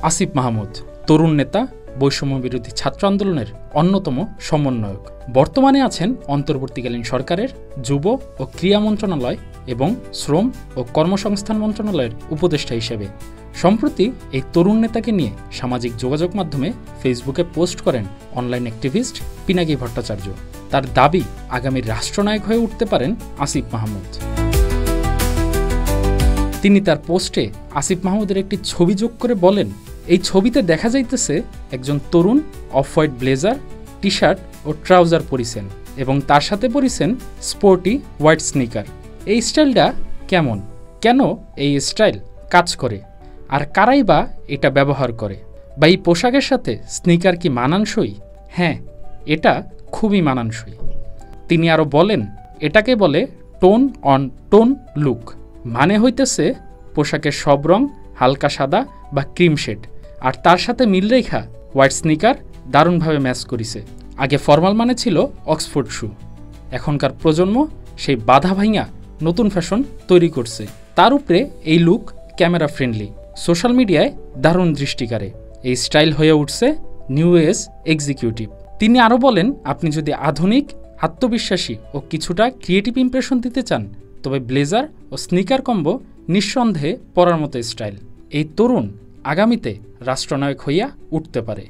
আসিফ মাহমুদ তরুণ নেতা, বৈষম্য বিরোধী ছাত্র আন্দোলনের অন্যতম সমন্বয়ক। বর্তমানে আছেন অন্তর্বর্তীকালীন সরকারের যুব ও ক্রীড়া মন্ত্রণালয় এবং শ্রম ও কর্মসংস্থান মন্ত্রণালয়ের উপদেষ্টা হিসেবে। সম্প্রতি এই তরুণ নেতাকে নিয়ে সামাজিক যোগাযোগ মাধ্যমে ফেসবুকে পোস্ট করেন অনলাইন অ্যাক্টিভিস্ট পিনাকি ভট্টাচার্য। তার দাবি, আগামী রাষ্ট্রনায়ক হয়ে উঠতে পারেন আসিফ মাহমুদ। তিনি তার পোস্টে আসিফ মাহমুদের একটি ছবি যোগ করে বলেন, এই ছবিতে দেখা যাইতেছে একজন তরুণ off white blazer, T shirt ও ট্রাউজার পরিছেন এবং তার সাথে পরিছেন স্পোর্টি হোয়াইট স্নিকার। এই স্টাইলটা কেমন? কেন এই স্টাইল কাজ করে? আর কারাই বা এটা ব্যবহার করে? বা এই পোশাকের সাথে স্নিকার কি মানানসই? হ্যাঁ, এটা খুবই মানানসই। তিনি আরও বলেন, এটাকে বলে টোন অন টোন লুক। মানে হইতেছে পোশাকের সব রং হালকা সাদা বা ক্রিম শেড, আর তার সাথে মিল রেখা হোয়াইট স্নিকার দারুণভাবে ম্যাচ করিছে। আগে ফর্মাল মানে ছিল অক্সফোর্ড শু, এখনকার প্রজন্ম সেই বাধা ভাঙা নতুন ফ্যাশন তৈরি করছে। তার উপরে এই লুক ক্যামেরা ফ্রেন্ডলি, সোশ্যাল মিডিয়ায় দারুণ দৃষ্টিকারে। এই স্টাইল হয়ে উঠছে নিউ এজ এক্সিকিউটিভ। তিনি আরও বলেন, আপনি যদি আধুনিক, আত্মবিশ্বাসী ও কিছুটা ক্রিয়েটিভ ইমপ্রেশন দিতে চান, তবে ব্লেজার ও স্নিকার কম্বো নিঃসন্দেহে পরার মতো স্টাইল। এই তরুণ আগামীতে রাষ্ট্রনায়ক হইয়া উঠতে পারে।